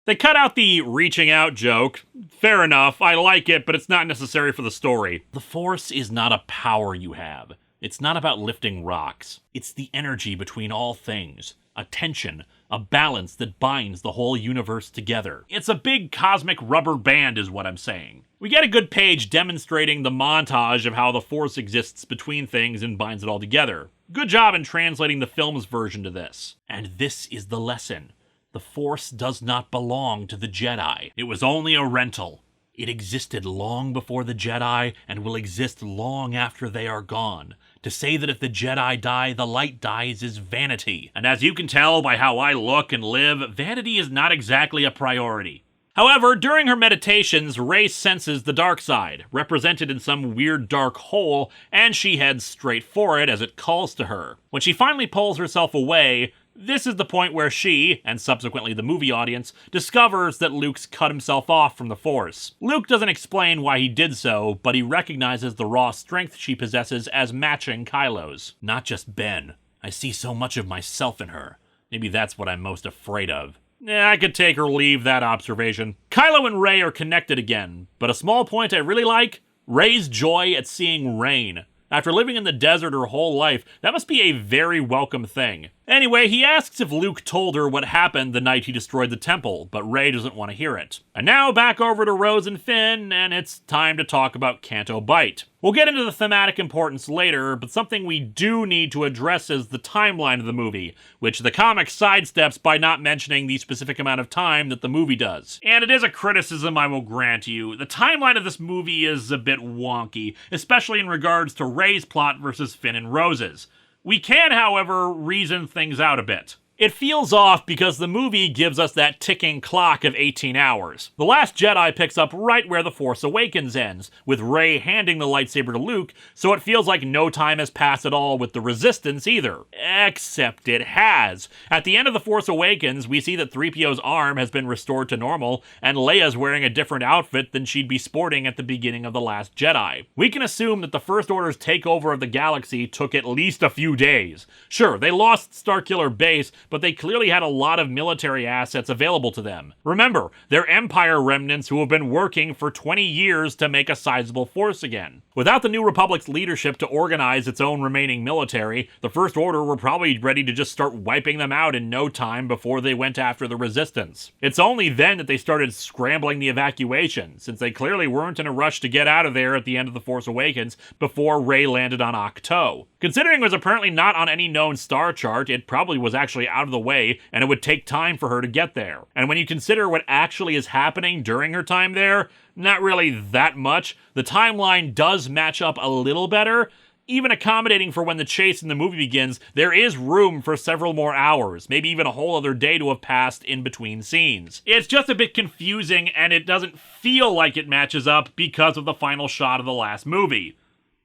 They cut out the reaching out joke. Fair enough, I like it, but it's not necessary for the story. The Force is not a power you have. It's not about lifting rocks. It's the energy between all things. A tension, a balance that binds the whole universe together. It's a big cosmic rubber band is what I'm saying. We get a good page demonstrating the montage of how the Force exists between things and binds it all together. Good job in translating the film's version to this. And this is the lesson. The Force does not belong to the Jedi. It was only a rental. It existed long before the Jedi and will exist long after they are gone. To say that if the Jedi die, the light dies is vanity. And as you can tell by how I look and live, vanity is not exactly a priority. However, during her meditations, Rey senses the dark side, represented in some weird dark hole, and she heads straight for it as it calls to her. When she finally pulls herself away, this is the point where she, and subsequently the movie audience, discovers that Luke's cut himself off from the Force. Luke doesn't explain why he did so, but he recognizes the raw strength she possesses as matching Kylo's. Not just Ben. I see so much of myself in her. Maybe that's what I'm most afraid of. I could take or leave that observation. Kylo and Rey are connected again, but a small point I really like, Rey's joy at seeing rain. After living in the desert her whole life, that must be a very welcome thing. Anyway, he asks if Luke told her what happened the night he destroyed the temple, but Rey doesn't want to hear it. And now back over to Rose and Finn, and it's time to talk about Canto Bight. We'll get into the thematic importance later, but something we do need to address is the timeline of the movie, which the comic sidesteps by not mentioning the specific amount of time that the movie does. And it is a criticism I will grant you. The timeline of this movie is a bit wonky, especially in regards to Rey's plot versus Finn and Rose's. We can, however, reason things out a bit. It feels off because the movie gives us that ticking clock of 18 hours. The Last Jedi picks up right where The Force Awakens ends, with Rey handing the lightsaber to Luke, so it feels like no time has passed at all with the Resistance either. Except it has. At the end of The Force Awakens, we see that 3PO's arm has been restored to normal, and Leia's wearing a different outfit than she'd be sporting at the beginning of The Last Jedi. We can assume that the First Order's takeover of the galaxy took at least a few days. Sure, they lost Starkiller Base, but they clearly had a lot of military assets available to them. Remember, they're Empire remnants who have been working for 20 years to make a sizable force again. Without the New Republic's leadership to organize its own remaining military, the First Order were probably ready to just start wiping them out in no time before they went after the Resistance. It's only then that they started scrambling the evacuation, since they clearly weren't in a rush to get out of there at the end of The Force Awakens before Rey landed on Ahch-To. Considering it was apparently not on any known star chart, it probably was actually out of the way, and it would take time for her to get there. And when you consider what actually is happening during her time there, not really that much. The timeline does match up a little better. Even accommodating for when the chase in the movie begins, there is room for several more hours, maybe even a whole other day to have passed in between scenes. It's just a bit confusing, and it doesn't feel like it matches up because of the final shot of the last movie.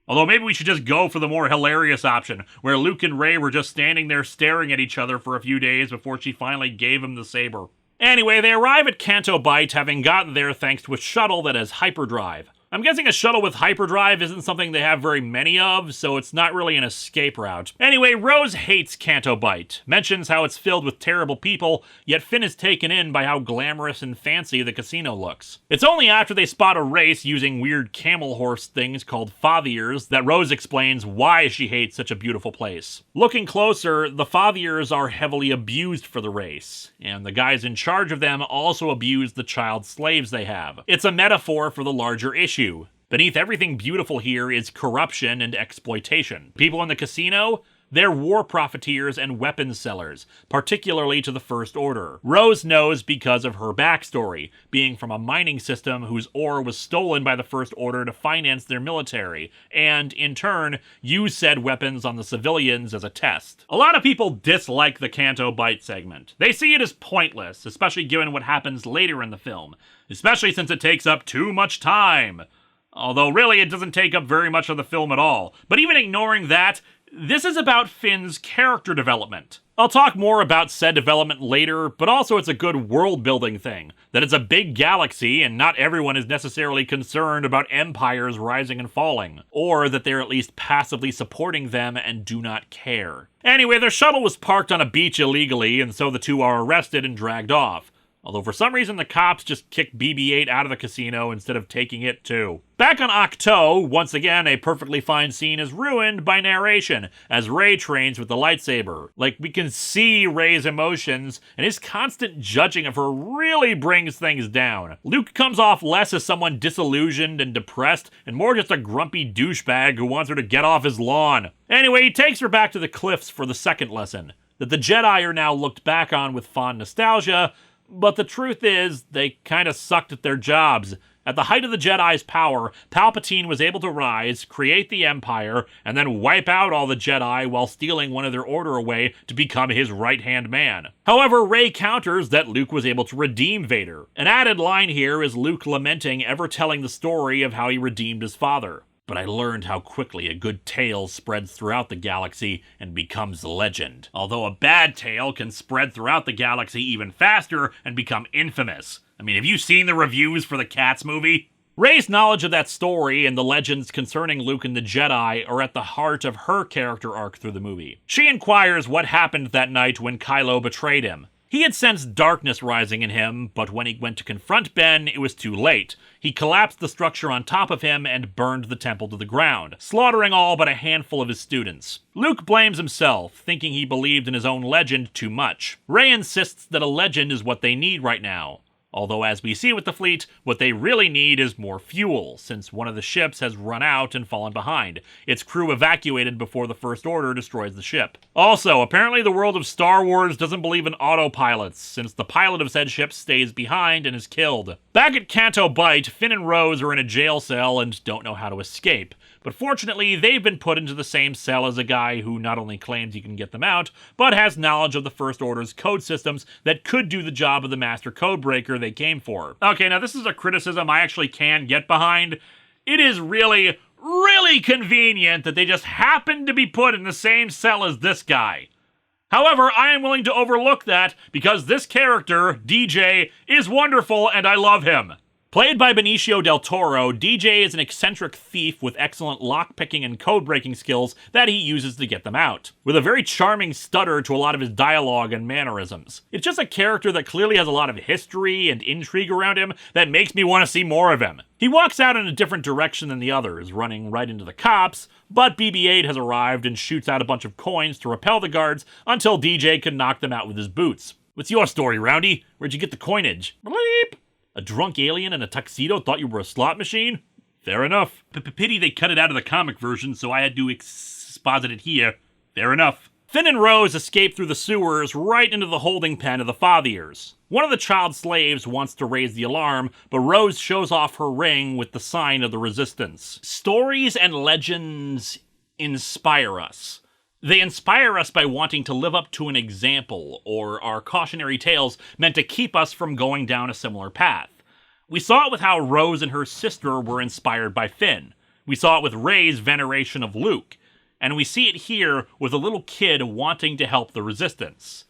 Although maybe we should just go for the more hilarious option, where Luke and Rey were just standing there staring at each other for a few days before she finally gave him the saber. Anyway, they arrive at Canto Bight, having gotten there thanks to a shuttle that has hyperdrive. I'm guessing a shuttle with hyperdrive isn't something they have very many of, so it's not really an escape route. Anyway, Rose hates Canto Bight, mentions how it's filled with terrible people, yet Finn is taken in by how glamorous and fancy the casino looks. It's only after they spot a race using weird camel horse things called fathiers that Rose explains why she hates such a beautiful place. Looking closer, the fathiers are heavily abused for the race, and the guys in charge of them also abuse the child slaves they have. It's a metaphor for the larger issue. Beneath everything beautiful here is corruption and exploitation. People in the casino, they're war profiteers and weapons sellers, particularly to the First Order. Rose knows because of her backstory, being from a mining system whose ore was stolen by the First Order to finance their military, and, in turn, use said weapons on the civilians as a test. A lot of people dislike the Canto Bight segment. They see it as pointless, especially given what happens later in the film, especially since it takes up too much time. Although really it doesn't take up very much of the film at all. But even ignoring that, this is about Finn's character development. I'll talk more about said development later, but also it's a good world-building thing, that it's a big galaxy and not everyone is necessarily concerned about empires rising and falling, or that they're at least passively supporting them and do not care. Anyway, their shuttle was parked on a beach illegally, and so the two are arrested and dragged off. Although for some reason the cops just kick BB-8 out of the casino instead of taking it too. Back on Ahch-To, once again a perfectly fine scene is ruined by narration as Rey trains with the lightsaber. Like, we can see Rey's emotions, and his constant judging of her really brings things down. Luke comes off less as someone disillusioned and depressed, and more just a grumpy douchebag who wants her to get off his lawn. Anyway, he takes her back to the cliffs for the second lesson, that the Jedi are now looked back on with fond nostalgia, but the truth is, they kinda sucked at their jobs. At the height of the Jedi's power, Palpatine was able to rise, create the Empire, and then wipe out all the Jedi while stealing one of their order away to become his right-hand man. However, Rey counters that Luke was able to redeem Vader. An added line here is Luke lamenting ever telling the story of how he redeemed his father. But I learned how quickly a good tale spreads throughout the galaxy and becomes legend. Although a bad tale can spread throughout the galaxy even faster and become infamous. I mean, have you seen the reviews for the Cats movie? Rey's knowledge of that story and the legends concerning Luke and the Jedi are at the heart of her character arc through the movie. She inquires what happened that night when Kylo betrayed him. He had sensed darkness rising in him, but when he went to confront Ben, it was too late. He collapsed the structure on top of him and burned the temple to the ground, slaughtering all but a handful of his students. Luke blames himself, thinking he believed in his own legend too much. Rey insists that a legend is what they need right now. Although, as we see with the fleet, what they really need is more fuel, since one of the ships has run out and fallen behind, its crew evacuated before the First Order destroys the ship. Also, apparently the world of Star Wars doesn't believe in autopilots, since the pilot of said ship stays behind and is killed. Back at Canto Bight, Finn and Rose are in a jail cell and don't know how to escape. But fortunately, they've been put into the same cell as a guy who not only claims he can get them out, but has knowledge of the First Order's code systems that could do the job of the Master Codebreaker they came for. Okay, now this is a criticism I actually can get behind. It is really convenient that they just happen to be put in the same cell as this guy. However, I am willing to overlook that because this character, DJ, is wonderful and I love him. Played by Benicio del Toro, DJ is an eccentric thief with excellent lockpicking and code-breaking skills that he uses to get them out, with a very charming stutter to a lot of his dialogue and mannerisms. It's just a character that clearly has a lot of history and intrigue around him that makes me want to see more of him. He walks out in a different direction than the others, running right into the cops, but BB-8 has arrived and shoots out a bunch of coins to repel the guards until DJ can knock them out with his boots. What's your story, Roundy? Where'd you get the coinage? Bleep! A drunk alien in a tuxedo thought you were a slot machine? Fair enough. Pity they cut it out of the comic version, so I had to exposit it here. Fair enough. Finn and Rose escape through the sewers right into the holding pen of the Fathiers. One of the child slaves wants to raise the alarm, but Rose shows off her ring with the sign of the Resistance. Stories and legends inspire us. They inspire us by wanting to live up to an example, or are cautionary tales meant to keep us from going down a similar path. We saw it with how Rose and her sister were inspired by Finn. We saw it with Rey's veneration of Luke. And we see it here with a little kid wanting to help the Resistance.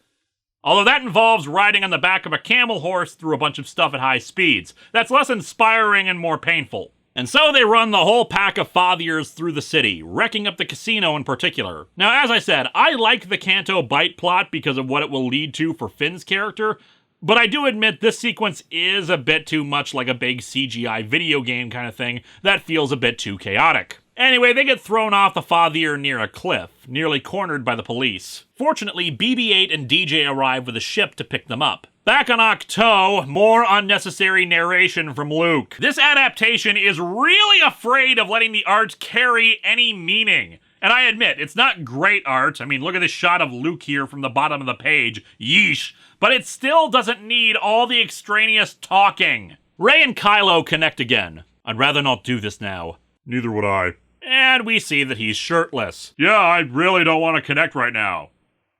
Although that involves riding on the back of a camel horse through a bunch of stuff at high speeds. That's less inspiring and more painful. And so they run the whole pack of Fathiers through the city, wrecking up the casino in particular. Now, as I said, I like the Canto Bight plot because of what it will lead to for Finn's character, but I do admit this sequence is a bit too much like a big CGI video game kind of thing that feels a bit too chaotic. Anyway, they get thrown off the Fathier near a cliff, nearly cornered by the police. Fortunately, BB-8 and DJ arrive with a ship to pick them up. Back on Ahch-To, more unnecessary narration from Luke. This adaptation is really afraid of letting the art carry any meaning. And I admit, it's not great art. I mean, look at this shot of Luke here from the bottom of the page. Yeesh. But it still doesn't need all the extraneous talking. Rey and Kylo connect again. I'd rather not do this now. Neither would I. And we see that he's shirtless. Yeah, I really don't want to connect right now.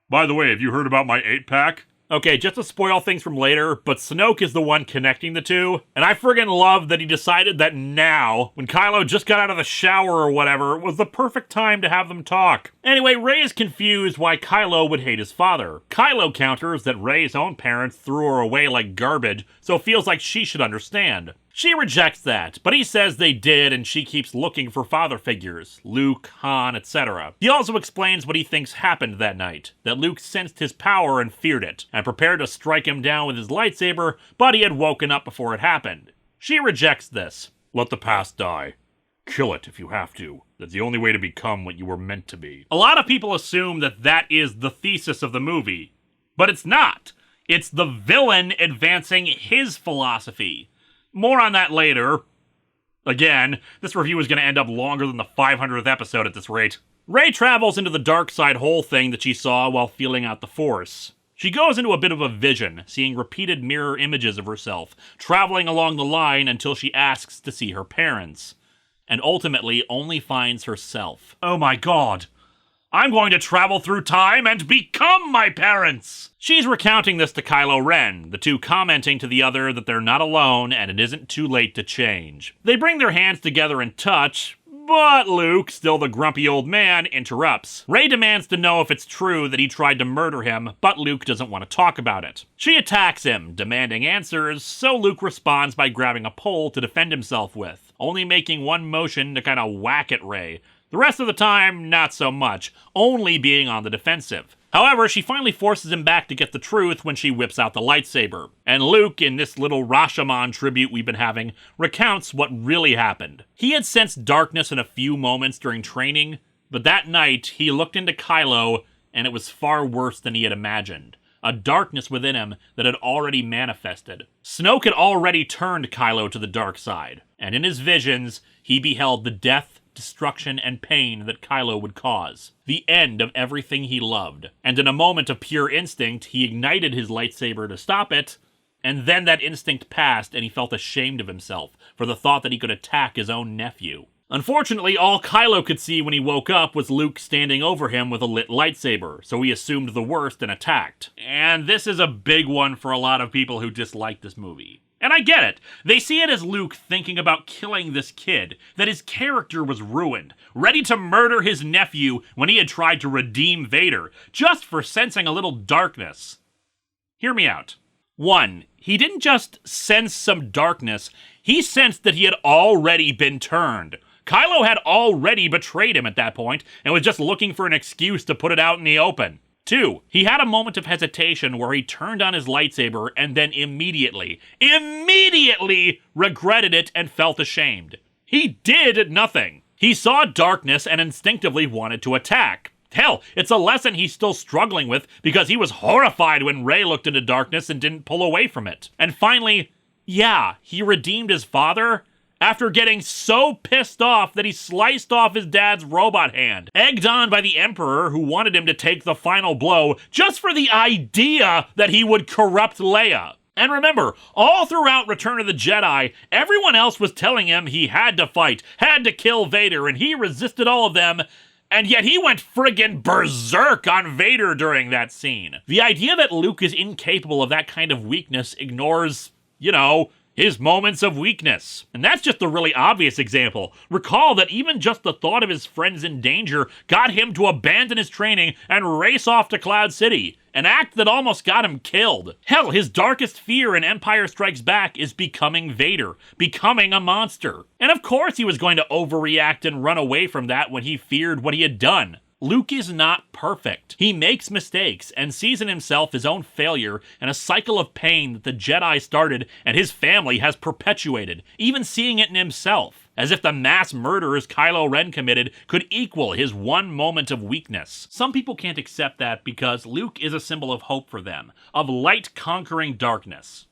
By the way, have you heard about my 8-pack? Okay, just to spoil things from later, but Snoke is the one connecting the two, and I friggin' love that he decided that now, when Kylo just got out of the shower or whatever, was the perfect time to have them talk. Anyway, Rey is confused why Kylo would hate his father. Kylo counters that Rey's own parents threw her away like garbage, so feels like she should understand. She rejects that, but he says they did, and she keeps looking for father figures, Luke, Han, etc. He also explains what he thinks happened that night, that Luke sensed his power and feared it, and prepared to strike him down with his lightsaber, but he had woken up before it happened. She rejects this. Let the past die. Kill it if you have to. That's the only way to become what you were meant to be. A lot of people assume that that is the thesis of the movie, but it's not. It's the villain advancing his philosophy. More on that later. Again, this review is going to end up longer than the 500th episode at this rate. Rey travels into the dark side hole thing that she saw while feeling out the Force. She goes into a bit of a vision, seeing repeated mirror images of herself, traveling along the line until she asks to see her parents, and ultimately only finds herself. Oh my god. I'm going to travel through time and become my parents! She's recounting this to Kylo Ren, the two commenting to the other that they're not alone and it isn't too late to change. They bring their hands together and touch, but Luke, still the grumpy old man, interrupts. Rey demands to know if it's true that he tried to murder him, but Luke doesn't want to talk about it. She attacks him, demanding answers, so Luke responds by grabbing a pole to defend himself with, only making one motion to kind of whack at Rey. The rest of the time, not so much, only being on the defensive. However, she finally forces him back to get the truth when she whips out the lightsaber. And Luke, in this little Rashomon tribute we've been having, recounts what really happened. He had sensed darkness in a few moments during training, but that night he looked into Kylo and it was far worse than he had imagined. A darkness within him that had already manifested. Snoke had already turned Kylo to the dark side, and in his visions, he beheld the death, destruction, and pain that Kylo would cause. The end of everything he loved. And in a moment of pure instinct, he ignited his lightsaber to stop it, and then that instinct passed and he felt ashamed of himself for the thought that he could attack his own nephew. Unfortunately, all Kylo could see when he woke up was Luke standing over him with a lit lightsaber, so he assumed the worst and attacked. And this is a big one for a lot of people who dislike this movie. And I get it. They see it as Luke thinking about killing this kid, that his character was ruined, ready to murder his nephew when he had tried to redeem Vader, just for sensing a little darkness. Hear me out. 1. He didn't just sense some darkness, he sensed that he had already been turned. Kylo had already betrayed him at that point, and was just looking for an excuse to put it out in the open. 2. He had a moment of hesitation where he turned on his lightsaber and then immediately regretted it and felt ashamed. He did nothing. He saw darkness and instinctively wanted to attack. Hell, it's a lesson he's still struggling with because he was horrified when Rey looked into darkness and didn't pull away from it. And finally, yeah, he redeemed his father after getting so pissed off that he sliced off his dad's robot hand, egged on by the Emperor who wanted him to take the final blow just for the idea that he would corrupt Leia. And remember, all throughout Return of the Jedi, everyone else was telling him he had to fight, had to kill Vader, and he resisted all of them, and yet he went friggin' berserk on Vader during that scene. The idea that Luke is incapable of that kind of weakness ignores, his moments of weakness. And that's just a really obvious example. Recall that even just the thought of his friends in danger got him to abandon his training and race off to Cloud City, an act that almost got him killed. Hell, his darkest fear in Empire Strikes Back is becoming Vader, becoming a monster. And of course he was going to overreact and run away from that when he feared what he had done. Luke is not perfect. He makes mistakes and sees in himself his own failure and a cycle of pain that the Jedi started and his family has perpetuated, even seeing it in himself, as if the mass murders Kylo Ren committed could equal his one moment of weakness. Some people can't accept that because Luke is a symbol of hope for them, of light conquering darkness.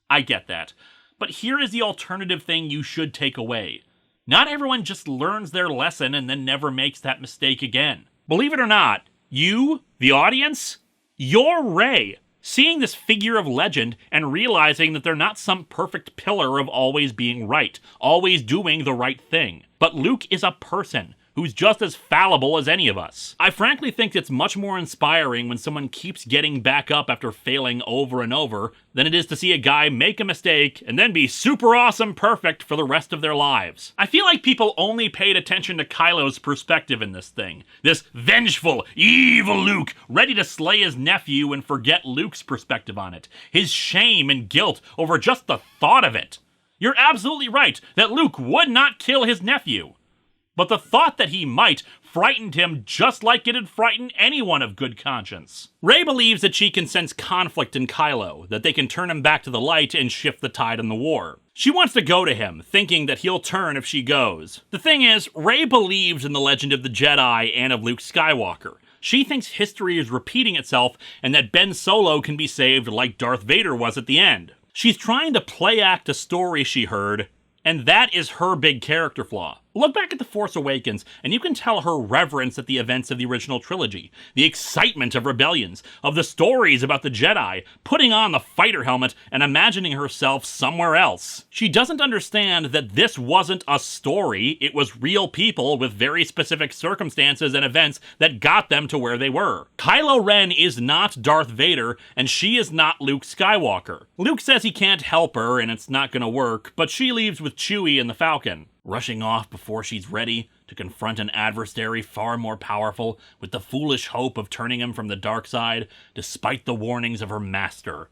I get that. But here is the alternative thing you should take away. Not everyone just learns their lesson and then never makes that mistake again. Believe it or not, you, the audience, you're Rey, seeing this figure of legend and realizing that they're not some perfect pillar of always being right, always doing the right thing. But Luke is a person who's just as fallible as any of us. I frankly think it's much more inspiring when someone keeps getting back up after failing over and over than it is to see a guy make a mistake and then be super awesome perfect for the rest of their lives. I feel like people only paid attention to Kylo's perspective in this thing. This vengeful, evil Luke, ready to slay his nephew and forget Luke's perspective on it. His shame and guilt over just the thought of it. You're absolutely right that Luke would not kill his nephew. But the thought that he might frightened him just like it had frightened anyone of good conscience. Rey believes that she can sense conflict in Kylo, that they can turn him back to the light and shift the tide in the war. She wants to go to him, thinking that he'll turn if she goes. The thing is, Rey believes in the legend of the Jedi and of Luke Skywalker. She thinks history is repeating itself and that Ben Solo can be saved like Darth Vader was at the end. She's trying to play act a story she heard, and that is her big character flaw. Look back at The Force Awakens, and you can tell her reverence at the events of the original trilogy, the excitement of rebellions, of the stories about the Jedi, putting on the fighter helmet and imagining herself somewhere else. She doesn't understand that this wasn't a story, it was real people with very specific circumstances and events that got them to where they were. Kylo Ren is not Darth Vader, and she is not Luke Skywalker. Luke says he can't help her, and it's not gonna work, but she leaves with Chewie and the Falcon, rushing off before she's ready to confront an adversary far more powerful with the foolish hope of turning him from the dark side, despite the warnings of her master.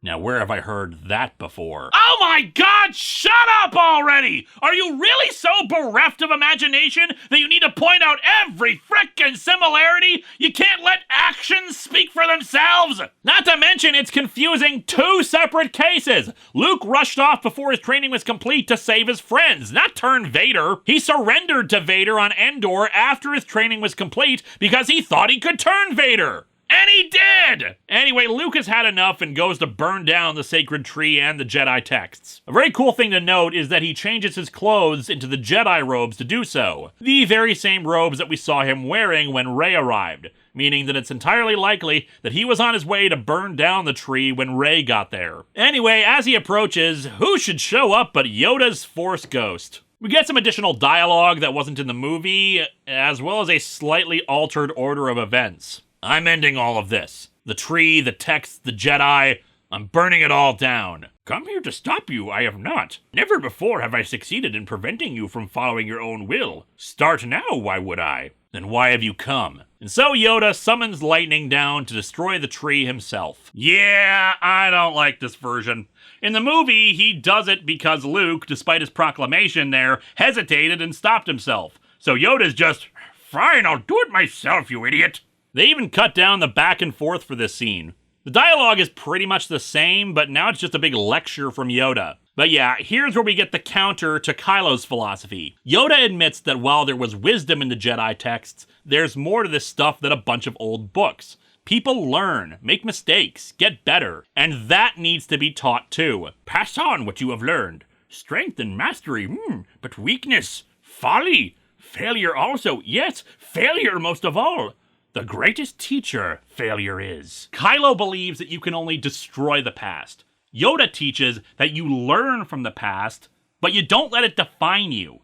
Now, where have I heard that before? Oh my God, shut up already! Are you really so bereft of imagination that you need to point out every frickin' similarity? You can't let actions speak for themselves! Not to mention, it's confusing two separate cases. Luke rushed off before his training was complete to save his friends, not turn Vader. He surrendered to Vader on Endor after his training was complete because he thought he could turn Vader. And he did! Anyway, Luke has had enough and goes to burn down the sacred tree and the Jedi texts. A very cool thing to note is that he changes his clothes into the Jedi robes to do so. The very same robes that we saw him wearing when Rey arrived, meaning that it's entirely likely that he was on his way to burn down the tree when Rey got there. Anyway, as he approaches, who should show up but Yoda's Force Ghost? We get some additional dialogue that wasn't in the movie, as well as a slightly altered order of events. I'm ending all of this. The tree, the text, the Jedi. I'm burning it all down. Come here to stop you, I have not. Never before have I succeeded in preventing you from following your own will. Start now, why would I? Then why have you come? And so Yoda summons lightning down to destroy the tree himself. Yeah, I don't like this version. In the movie, he does it because Luke, despite his proclamation there, hesitated and stopped himself. So Yoda's just, fine, I'll do it myself, you idiot. They even cut down the back and forth for this scene. The dialogue is pretty much the same, but now it's just a big lecture from Yoda. But yeah, here's where we get the counter to Kylo's philosophy. Yoda admits that while there was wisdom in the Jedi texts, there's more to this stuff than a bunch of old books. People learn, make mistakes, get better, and that needs to be taught too. Pass on what you have learned. Strength and mastery, but weakness, folly, failure also. Yes, failure most of all. The greatest teacher failure is. Kylo believes that you can only destroy the past. Yoda teaches that you learn from the past, but you don't let it define you.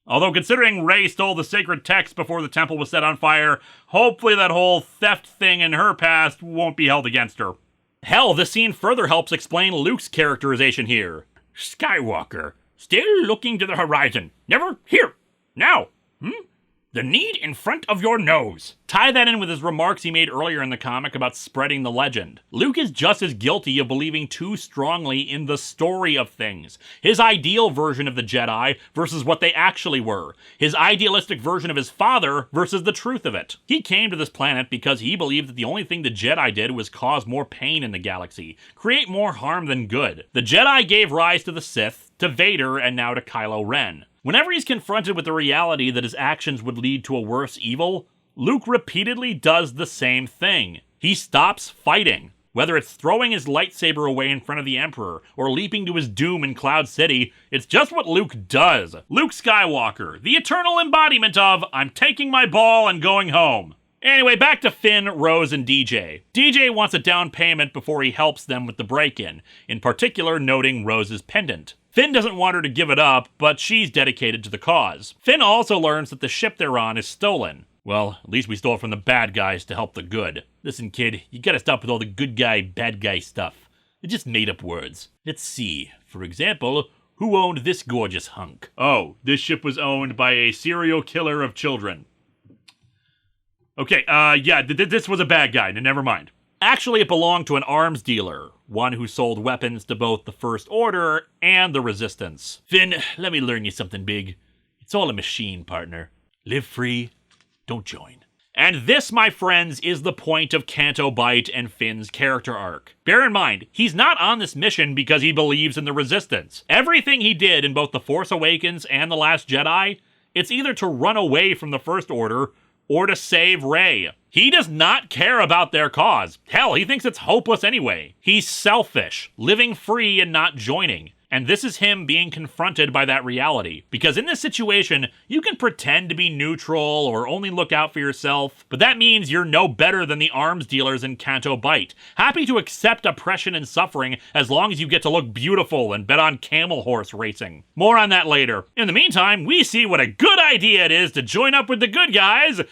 Although considering Rey stole the sacred text before the temple was set on fire, hopefully that whole theft thing in her past won't be held against her. Hell, this scene further helps explain Luke's characterization here. Skywalker, still looking to the horizon. Never here. Now. The need in front of your nose. Tie that in with his remarks he made earlier in the comic about spreading the legend. Luke is just as guilty of believing too strongly in the story of things. His ideal version of the Jedi versus what they actually were. His idealistic version of his father versus the truth of it. He came to this planet because he believed that the only thing the Jedi did was cause more pain in the galaxy, create more harm than good. The Jedi gave rise to the Sith, to Vader, and now to Kylo Ren. Whenever he's confronted with the reality that his actions would lead to a worse evil, Luke repeatedly does the same thing. He stops fighting. Whether it's throwing his lightsaber away in front of the Emperor, or leaping to his doom in Cloud City, it's just what Luke does. Luke Skywalker, the eternal embodiment of, I'm taking my ball and going home. Anyway, back to Finn, Rose, and DJ. DJ wants a down payment before he helps them with the break-in, in particular noting Rose's pendant. Finn doesn't want her to give it up, but she's dedicated to the cause. Finn also learns that the ship they're on is stolen. Well, at least we stole it from the bad guys to help the good. Listen, kid, you gotta stop with all the good guy, bad guy stuff. They're just made-up words. Let's see. For example, who owned this gorgeous hunk? Oh, this ship was owned by a serial killer of children. Okay, yeah, this was a bad guy. Never mind. Actually, it belonged to an arms dealer, one who sold weapons to both the First Order and the Resistance. Finn, let me learn you something big. It's all a machine, partner. Live free, don't join. And this, my friends, is the point of Canto Bight and Finn's character arc. Bear in mind, he's not on this mission because he believes in the Resistance. Everything he did in both The Force Awakens and The Last Jedi, it's either to run away from the First Order or to save Rey. He does not care about their cause. Hell, he thinks it's hopeless anyway. He's selfish, living free and not joining. And this is him being confronted by that reality. Because in this situation, you can pretend to be neutral or only look out for yourself, but that means you're no better than the arms dealers in Canto Bight, happy to accept oppression and suffering as long as you get to look beautiful and bet on camel horse racing. More on that later. In the meantime, we see what a good idea it is to join up with the good guys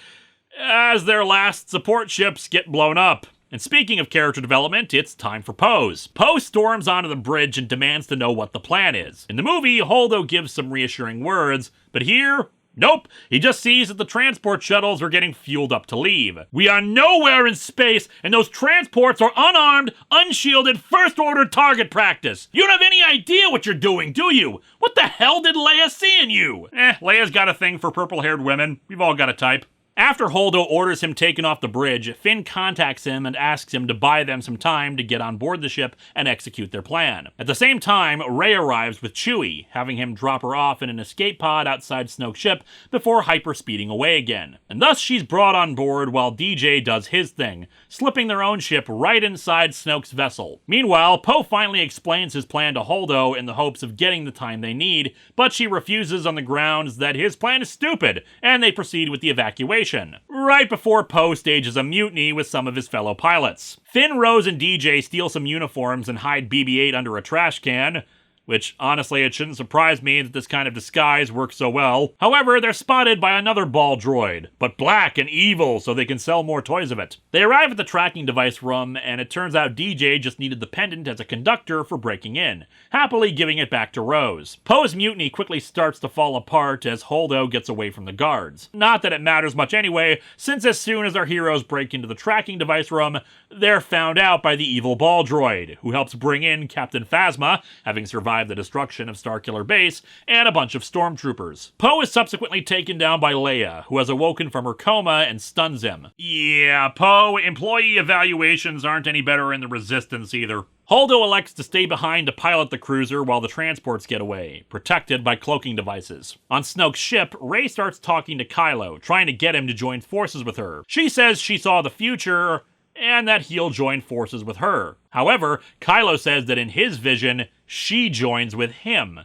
as their last support ships get blown up. And speaking of character development, it's time for Pose. Poe storms onto the bridge and demands to know what the plan is. In the movie, Holdo gives some reassuring words, but here, nope. He just sees that the transport shuttles are getting fueled up to leave. We are nowhere in space, and those transports are unarmed, unshielded, First Order target practice. You don't have any idea what you're doing, do you? What the hell did Leia see in you? Leia's got a thing for purple-haired women. We've all got a type. After Holdo orders him taken off the bridge, Finn contacts him and asks him to buy them some time to get on board the ship and execute their plan. At the same time, Rey arrives with Chewie, having him drop her off in an escape pod outside Snoke's ship before hyperspeeding away again. And thus she's brought on board while DJ does his thing, slipping their own ship right inside Snoke's vessel. Meanwhile, Poe finally explains his plan to Holdo in the hopes of getting the time they need, but she refuses on the grounds that his plan is stupid, and they proceed with the evacuation. Right before Poe stages a mutiny with some of his fellow pilots. Finn, Rose, and DJ steal some uniforms and hide BB-8 under a trash can, which, honestly, it shouldn't surprise me that this kind of disguise works so well. However, they're spotted by another ball droid, but black and evil so they can sell more toys of it. They arrive at the tracking device room, and it turns out DJ just needed the pendant as a conductor for breaking in, happily giving it back to Rose. Poe's mutiny quickly starts to fall apart as Holdo gets away from the guards. Not that it matters much anyway, since as soon as our heroes break into the tracking device room, they're found out by the evil ball droid, who helps bring in Captain Phasma, having survived the destruction of Starkiller Base, and a bunch of stormtroopers. Poe is subsequently taken down by Leia, who has awoken from her coma and stuns him. Yeah, Poe, employee evaluations aren't any better in the Resistance either. Holdo elects to stay behind to pilot the cruiser while the transports get away, protected by cloaking devices. On Snoke's ship, Rey starts talking to Kylo, trying to get him to join forces with her. She says she saw the future, and that he'll join forces with her. However, Kylo says that in his vision, she joins with him,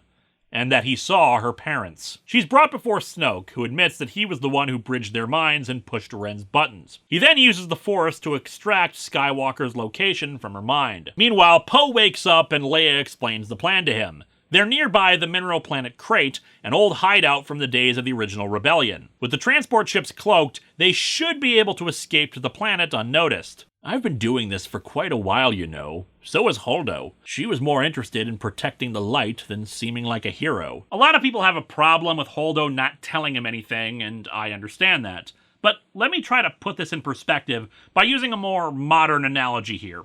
and that he saw her parents. She's brought before Snoke, who admits that he was the one who bridged their minds and pushed Ren's buttons. He then uses the Force to extract Skywalker's location from her mind. Meanwhile, Poe wakes up and Leia explains the plan to him. They're nearby the mineral planet Crate, an old hideout from the days of the original rebellion. With the transport ships cloaked, they should be able to escape to the planet unnoticed. I've been doing this for quite a while, you know. So is Holdo. She was more interested in protecting the light than seeming like a hero. A lot of people have a problem with Holdo not telling him anything, and I understand that. But let me try to put this in perspective by using a more modern analogy here.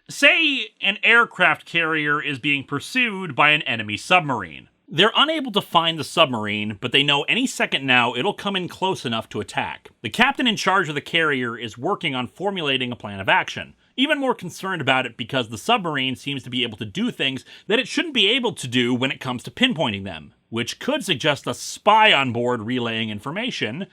Say an aircraft carrier is being pursued by an enemy submarine. They're unable to find the submarine, but they know any second now it'll come in close enough to attack. The captain in charge of the carrier is working on formulating a plan of action, even more concerned about it because the submarine seems to be able to do things that it shouldn't be able to do when it comes to pinpointing them, which could suggest a spy on board relaying information.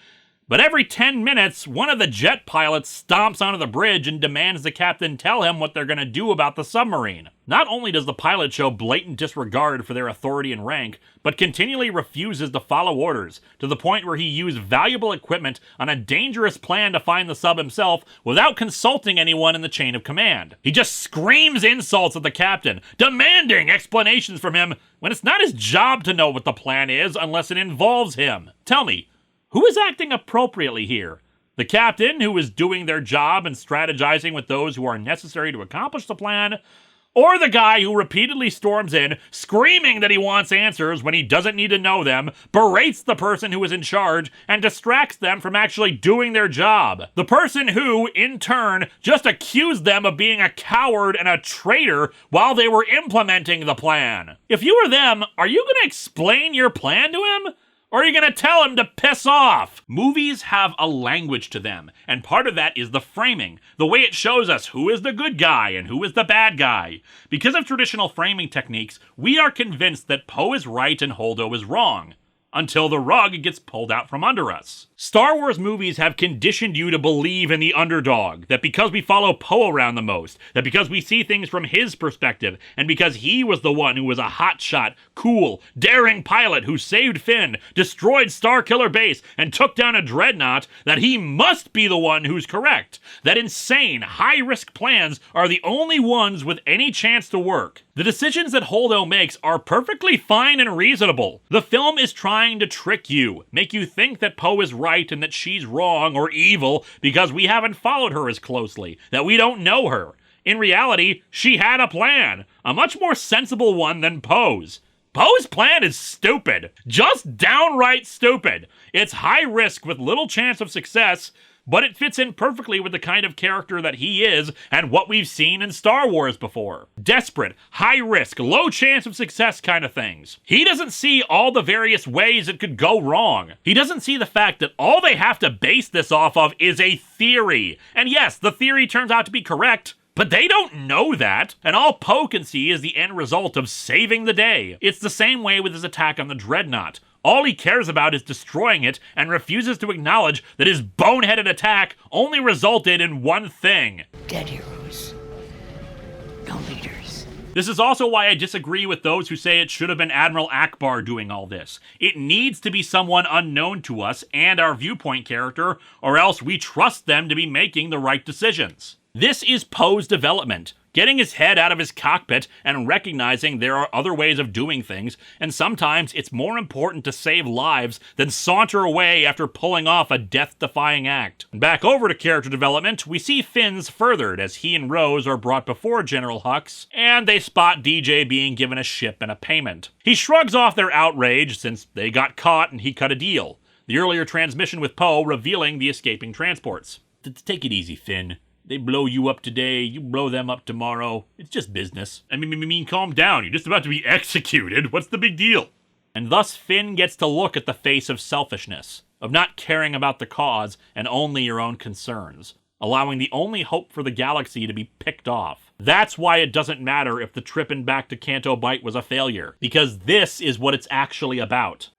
But every 10 minutes, one of the jet pilots stomps onto the bridge and demands the captain tell him what they're going to do about the submarine. Not only does the pilot show blatant disregard for their authority and rank, but continually refuses to follow orders, to the point where he used valuable equipment on a dangerous plan to find the sub himself without consulting anyone in the chain of command. He just screams insults at the captain, demanding explanations from him when it's not his job to know what the plan is unless it involves him. Tell me, who is acting appropriately here? The captain, who is doing their job and strategizing with those who are necessary to accomplish the plan, Or the guy who repeatedly storms in, screaming that he wants answers when he doesn't need to know them, berates the person who is in charge, and distracts them from actually doing their job. The person who, in turn, just accused them of being a coward and a traitor while they were implementing the plan. If you were them, are you going to explain your plan to him? Or are you going to tell him to piss off? Movies have a language to them, and part of that is the framing, the way it shows us who is the good guy and who is the bad guy. Because of traditional framing techniques, we are convinced that Poe is right and Holdo is wrong, until the rug gets pulled out from under us. Star Wars movies have conditioned you to believe in the underdog, that because we follow Poe around the most, that because we see things from his perspective, and because he was the one who was a hotshot, cool, daring pilot who saved Finn, destroyed Starkiller Base, and took down a dreadnought, that he must be the one who's correct, that insane, high-risk plans are the only ones with any chance to work. The decisions that Holdo makes are perfectly fine and reasonable. The film is trying to trick you, make you think that Poe is right and that she's wrong or evil because we haven't followed her as closely, that we don't know her. In reality, she had a plan, a much more sensible one than Poe's. Poe's plan is stupid. Just downright stupid. It's high risk with little chance of success, but it fits in perfectly with the kind of character that he is and what we've seen in Star Wars before. Desperate, high risk, low chance of success kind of things. He doesn't see all the various ways it could go wrong. He doesn't see the fact that all they have to base this off of is a theory. And yes, the theory turns out to be correct, but they don't know that, and all Poe can see is the end result of saving the day. It's the same way with his attack on the Dreadnought. All he cares about is destroying it and refuses to acknowledge that his boneheaded attack only resulted in one thing. Dead heroes. No leaders. This is also why I disagree with those who say it should have been Admiral Akbar doing all this. It needs to be someone unknown to us and our viewpoint character, or else we trust them to be making the right decisions. This is Poe's development, getting his head out of his cockpit and recognizing there are other ways of doing things, and sometimes it's more important to save lives than saunter away after pulling off a death-defying act. Back over to character development, we see Finn's furthered as he and Rose are brought before General Hux, and they spot DJ being given a ship and a payment. He shrugs off their outrage since they got caught and he cut a deal. The earlier transmission with Poe revealing the escaping transports. Take it easy, Finn. They blow you up today, you blow them up tomorrow. It's just business. I mean, calm down. You're just about to be executed. What's the big deal? And thus Finn gets to look at the face of selfishness, of not caring about the cause and only your own concerns, allowing the only hope for the galaxy to be picked off. That's why it doesn't matter if the trip and back to Canto Bight was a failure, because this is what it's actually about.